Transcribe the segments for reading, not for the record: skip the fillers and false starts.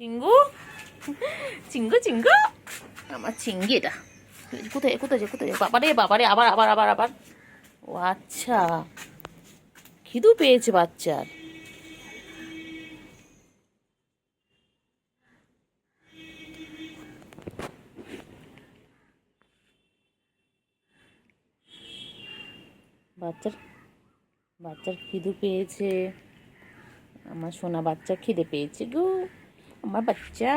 চিঙ্গু চিঙ্গু চিঙ্গু আমার চিঙ্গি এটা কোথায় কোথায় কোথায় বাবারে বাবারে আবার আবার আবার আবার ও আচ্ছা খিদু পেয়েছে বাচ্চার। বাচ্চার বাচ্চার খিদু পেয়েছে। আমার সোনা বাচ্চা খিদে পেয়েছে গো। আমার বাচ্চা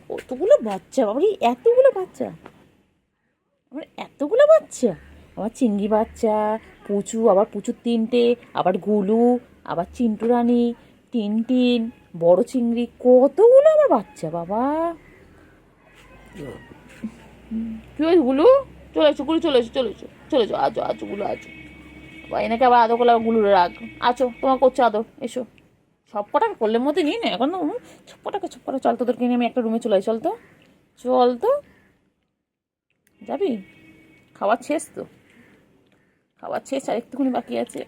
কতগুলো বাচ্চা বাবারে এতগুলো বাচ্চা আমার এতগুলো বাচ্চা আমার চিংড়ি বাচ্চা পুচু আবার পুচুর তিনটে আবার গুলু আবার চিন্টু রানী টিনটিন বড় চিংড়ি কতগুলো আমার বাচ্চা বাবা। কি হয়েছে গুলু? চলে এসো গুলু চলে এসো চলে এসো চলে এসো আজো আজো গুলো আজো বা এনেকে আবার আদো করলে গুলুরে রাখ। আছো তোমার করছে আদো এসো সব কটাকে করলের মধ্যে নিয়ে না এখন সব কটাকে চল তোদেরকে নিয়ে আমি একটা রুমে চলে চল তো চল তো যাবি খাবার শেষ তো খাবার শেষ আর একটুখানি বাকি আছে।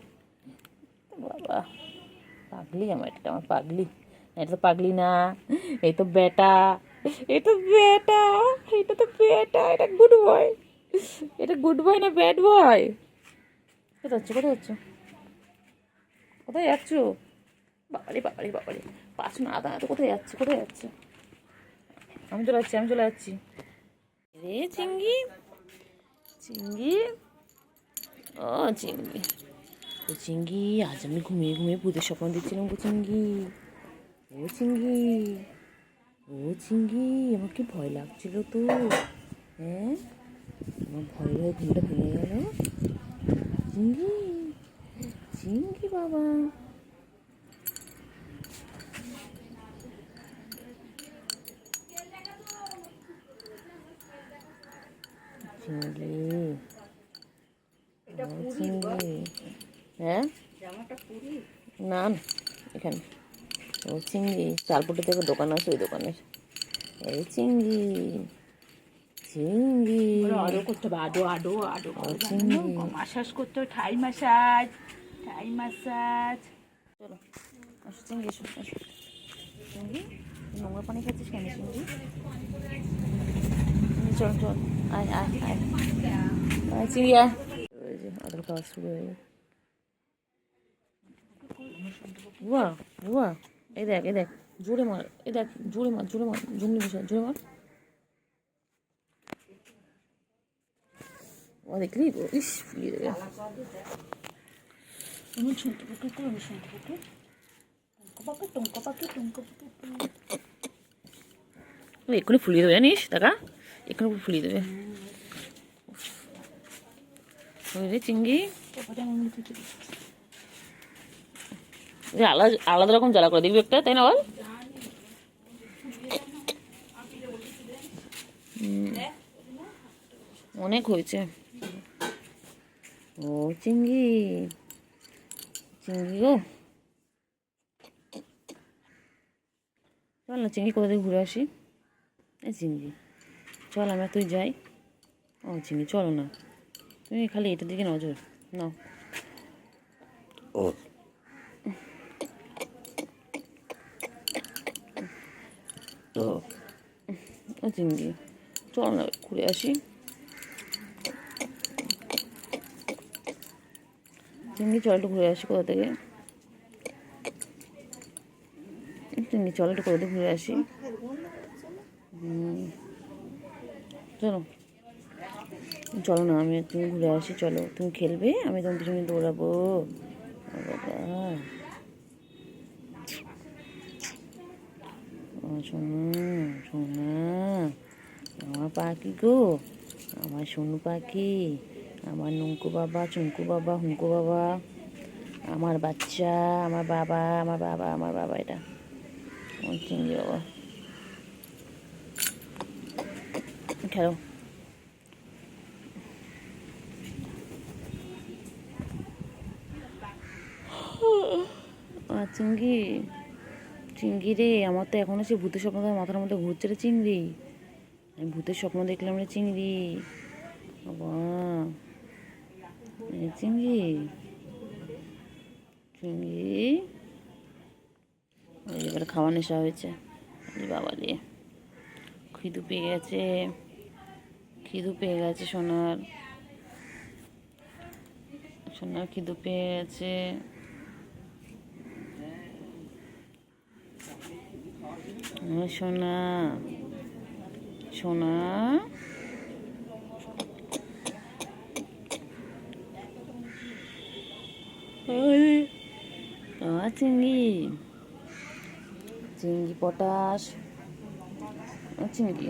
বাবা পাগলি আমার পাগলি এটা তো পাগলি না এই তো বেটা এই তো বেটা এটা তো বেটা এটা গুড বয় এটা গুড বয় না ব্যাড বয়। কোথায় হচ্ছে কোথায় হচ্ছে কোথায় যাচ্ছ? বাবারে বাবারে বাবারে পাঁচ না আদা তো কোথায় যাচ্ছে কোথায় যাচ্ছে? আমি চলে যাচ্ছি রে চিঙ্গি চিঙ্গি ও চিঙ্গি ও চিঙ্গি আজ আমি ঘুমিয়ে ঘুমিয়ে ভূতের স্বপ্ন দেখছিলাম গো চিঙ্গি ও চিঙ্গি ও চিঙ্গি আমার কি ভয় লাগছিল তো। হ্যাঁ আমার ভয় ভয় ঘুমটা ভেঙে গেল। চিঙ্গি চিঙ্গি বাবা চিঙ্গি চিঙ্গি হ্যাঁ না এখানে ও চিঙ্গি চালপুটি থেকে দোকান আছে ওই দোকানের এই চিঙ্গি চিঙ্গি আরো করতে হবে আডো আডো আডো চিঙ্গি মাসাজ করতে হবে ঠাই মাসাজ ঠাই মাসাজ। চলো আসো চিঙ্গি এসো আসো চিঙ্গি নোংরা পানি খাচ্ছিস কেন চিঙ্গি? চল চল আয় আয় আয় আয় চিঙ্গি আয় ওই যে আদর খাওয়া শুরু হয়ে গেছে। বুয়া বুয়া এই দেখ জোরে মার এই দেখ জোরে মার জঙ্গলি বিষয় জোরে মার। ও দেখলি ইস ফুলিয়ে দেবে তুমি শুনতে পাকে তো আমি শুনতে পাকে টঙ্কা পাকে এক্ষুনি ফুলিয়ে দেবে জানিস টাকা এক্ষুনি ফুলিয়ে দেবে। ওই রে চিঙ্গি আলাদা আলাদা রকম জ্বালা করে দেখবি একটা তাই না বল? অনেক হয়েছে ও চিঙ্গি চিঙ্গি গো চল না চিঙ্গি কোথা থেকে ঘুরে আসি। এই চিঙ্গি চল আমরা তুই যাই। ও চিঙ্গি চলো না তুমি খালি এটার দিকে নজর নাও। ও তো ও চিঙ্গি চল না ঘুরে আসি। চিঙ্গি চল একটু ঘুরে আসি কোথা থেকে চিঙ্গি চল একটু কোথা থেকে ঘুরে আসি। চলো চলো না আমি তুমি ঘুরে আসি চলো তুমি খেলবে আমি তোমার পিছনে দৌড়াবো। বাবা সোনা সোনা আমার পাখি গো আমার সোনু পাখি আমার নঙ্কু বাবা চুঙ্কু বাবা হুঙ্কু বাবা আমার বাচ্চা আমার বাবা আমার বাবা এটা আমার চিংড়ি বাবা খেলো। চিংড়ি চিংড়ি রে আমার তো এখনো সে ভূতের স্বপ্ন মাথার মধ্যে ঘুরছে রে চিংড়ি আমি ভূতের স্বপ্ন দেখলাম রে চিংড়ি বাবা চিংড়ি চিংড়ি এবারে খাওয়া নেশা হয়েছে এই বাবা রে, খিদু পেয়ে গেছে, খিদু পেয়ে গেছে সোনার, সোনার খিদু পেয়ে গেছে। সোনা, সোনা, চিংড়ি, চিংড়ি পটাশ, চিংড়ি,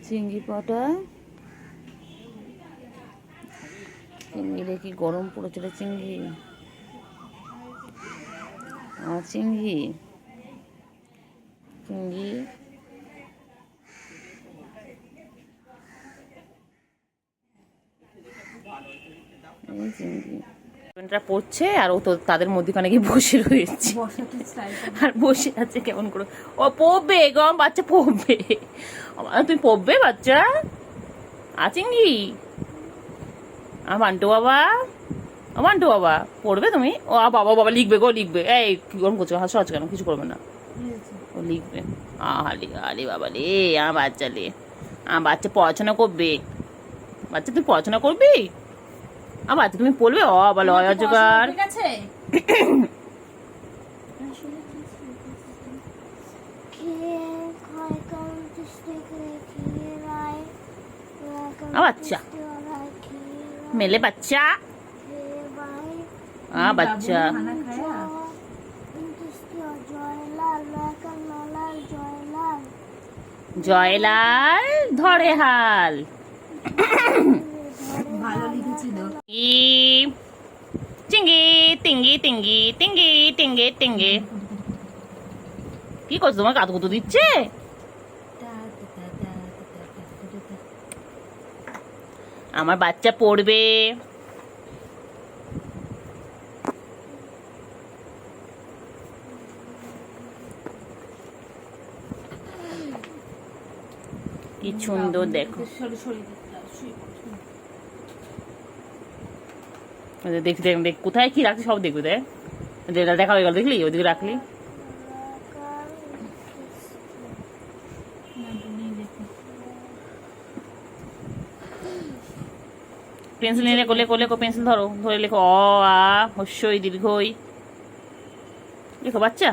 চিংড়ি পটা, চিংড়িরে কি গরম পড়েছিল চিংড়ি, চিংড়ি, চিংড়ি, এই চিংড়ি পড়ছে আর ও তো তাদের মধ্যখানে গিয়ে বসে রয়েছে আর বসে আছে কেমন করে। ও পড়বে গরম, বাচ্চা পড়বে, তুমি পড়বে বাচ্চা, চিংড়ি, আমার বান্টু বাবা, বান্টু বাবা পড়বে তুমি? ও বাবা বাবা লিখবে গো, লিখবে। এই কি গরম করছো, হাসো আজ কেন, কিছু করবে না, ও লিখবে। আরে বাবা রে, আমার বাচ্চা রে, আমার বাচ্চা পড়াশোনা করবে, বাচ্চা তুমি পড়াশোনা করবি, আমার বাচ্চা তুমি পড়বে। বলো অজগার, বাচ্চা মেলে বাচ্চা, বাচ্চা জয়লাল ধরে হাল, চিঙ্গি টিঙ্গি টিঙ্গি টিঙ্গি টিঙ্গে টিঙ্গে। কি করছো, তোমার কাতু কুতু দিচ্ছে? আমার বাচ্চা পড়বে, কি সুন্দর দেখো। দেখ দেখ দেখ কোথায় কি রাখছি সব দেখবি, দেখ দেখা হয়ে গেল, দেখলি ওদিকে রাখলি। পেন্সিল নিয়ে লেখো, লেখো লেখো, পেন্সিল ধরো, ধরে লেখো হস্যই দীর্ঘই, লেখো বাচ্চা।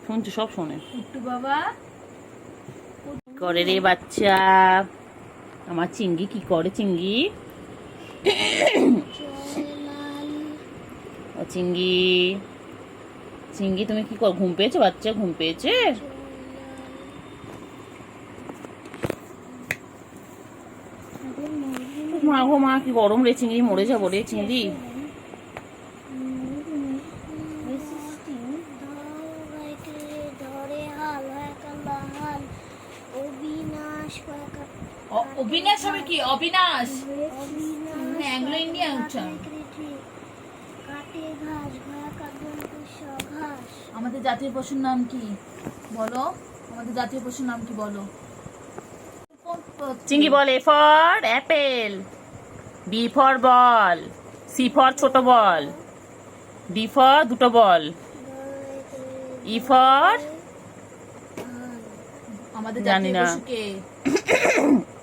শুনছো, সব শোনে। করে রে বাচ্চা, আমার চিংড়ি কি করে, চিংড়ি, চিংড়ি, চিংড়ি তুমি কি কর, ঘুম পেয়েছো বাচ্চা, ঘুম পেয়েছে? মা গো মা, কি গরম রে, চিংড়ি মরে যাবো রে চিংড়ি। অবিনাশ হবে কি, অবিনাশ অ্যাংলো ইন্ডিয়ান উচ্চারণ। আমাদের জাতীয় পশুর নাম কি বলো, আমাদের জাতীয় পশুর নাম কি বলো। চিংড়ি বল, A for apple, B for ball, C for ছোট বল, ডি ফর দুটো বল, ই ফর আমাদের জাতীয় পশু কে,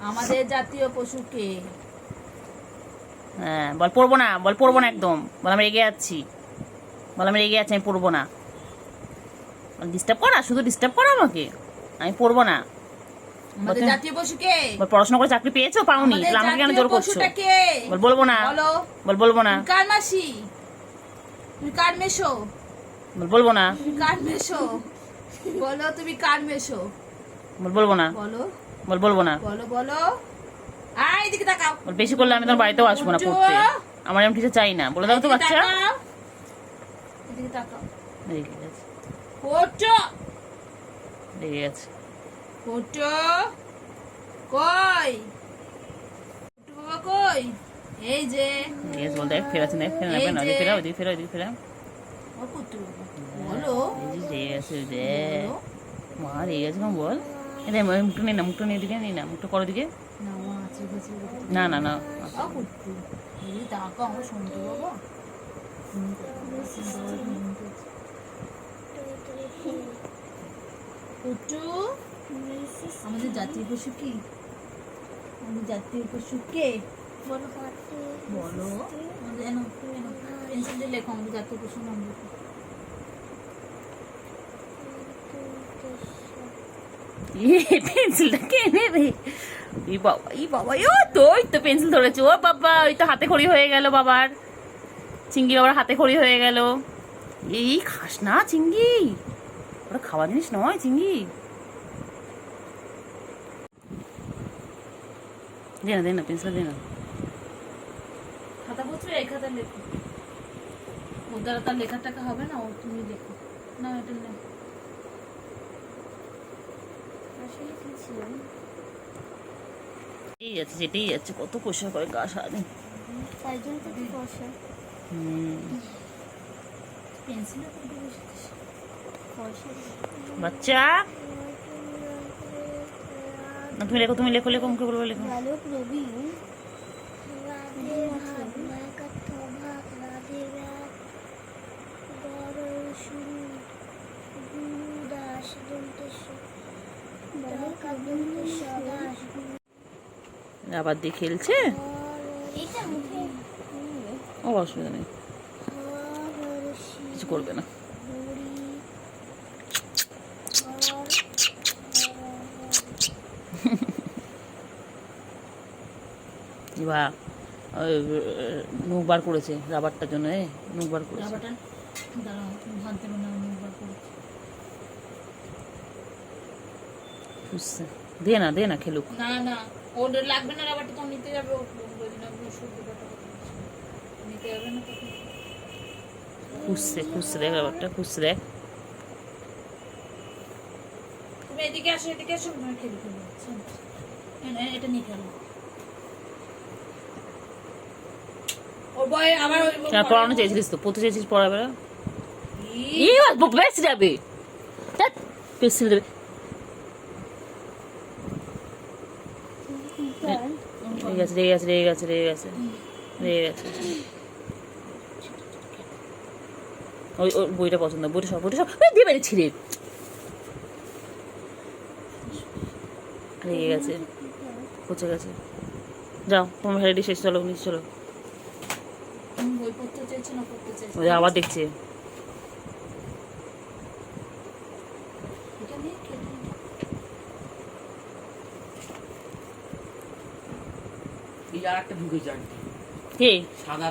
আমাদের জাতীয় পশু কে। হ্যাঁ বল, পড়বো না, বল পড়বো না একদম, বল আমি রেগে যাচ্ছি, বল আমি রেগে যাচ্ছি, আমি পড়বো না। ডিস্টার্ব করা, শুধু ডিস্টার্ব করা আমাকে, আমি পড়বো না। আমাদের জাতীয় পশু কে? বল পড়াশোনা করে চাকরি পেয়েছো, পাওনি, তাহলে আমাকে কেন জোর করছো? বল বলবো না, বল বলবো না। কার মাসি, তুমি কার মেশো? বল বলবো না। কার মেশো বলো, তুমি কার মেশো? বল বলবো না। বলো, বল বলবো না। বলো বলো, আয় এদিকে তাকাও। বল বেশি করলে আমি তোমার বাড়িতেও আসবো না পড়তে, আমার এমন কিছু চাই না, বলে দাও তো বাচ্চা। এদিকে তাকাও, রেগে গেছে, ফটো রেগে গেছে, ফটো কই, ফটো বাবা কই, এই যে রেগে বল, দেখ ফেরাচ্ছে, দেখ ফেরা না, ওদিকে ফেরা, ওদিকে ফেরা, ওদিকে ফেরা। ও ফটো বলো, এই যে রেগে গেছে, দেখ মা রেগে গেছে, বল। এটা মুখটা নেই না, মুখটা নিয়ে দিকে নেই না, মুখটা করো দিকে, না ও আছে, না না না, ও ফটো এই তাকা আমার শুনতে বাবা পুটু আমাদের জাতীয় পশু কি? আমাদের জাতীয় পশু কে বলো? আমাদের পেন্সিল দিয়ে লেখো আমাদের জাতীয় পশুর নাম লেখো। পেন্সিলটা কে নেবে? এই বাবা ও তো ওই তো পেন্সিল ধরেছে। ও বাবা, ওই তো হাতে খড়ি হয়ে গেল বাবার। চিঙ্গি বাবার হাতে খড়ি হয়ে গেল। এই খাস না চিঙ্গি, ওরা খাওয়া জিনিস নয় চিঙ্গি। দে না পেন্সিল দে না। খাতা বুঝছো? এই খাতা লেখো। ওর দ্বারা তার লেখার টাকা হবে না, ও তুমি লেখো না। এটা না এই যাচ্ছে যেতেই যাচ্ছে, কত পয়সা করে গা সারাদিন। পেন্সিল বাচ্চা না, তুমি লেখো তুমি লেখো লেখো মুখে বলবো লেখো। আবার দিয়ে খেলছে, ও অসুবিধা নেই, কিছু করবে না। বা মুখ বার করেছে রাবারটার জন্য, মুখ বার করেছে। রাবারটা দাঁড়াও, তুমি ভাবতে পারো না আমি একবার করেছি। বুঝছে, দে না খেলুক। না না, ওর লাগবে না রাবারটা, তো নিতে যাবে। ও নিতে যাবে না, খুঁজছে দেখ রাবারটা, খুঁজছে দেখ। তুমি এদিকে আসো, এদিকে আসো, তুমি খেলে খেলে এটা নিয়ে খেলো। ও বয় আবার ওই পড়ানো চেয়েছিলিস তো, পড়তে চেয়েছিস, পড়াবে না। বেশ যাবে, পেন্সিল দেবে। রেগে গেছে। ওই বইটা পছন্দ, বইটা সব দিয়ে বেড়ে ছিঁড়ে রেগে গেছে, পচে গেছে। যাও তোমার রেডি শেষ, চলো নিচে চলো। বই পড়তে চাইছে না, পড়তে চাইছে। ওই আবার দেখছে। এটা নিয়ে খেলে এই আর একটা ঢুকে যান কে? সাদা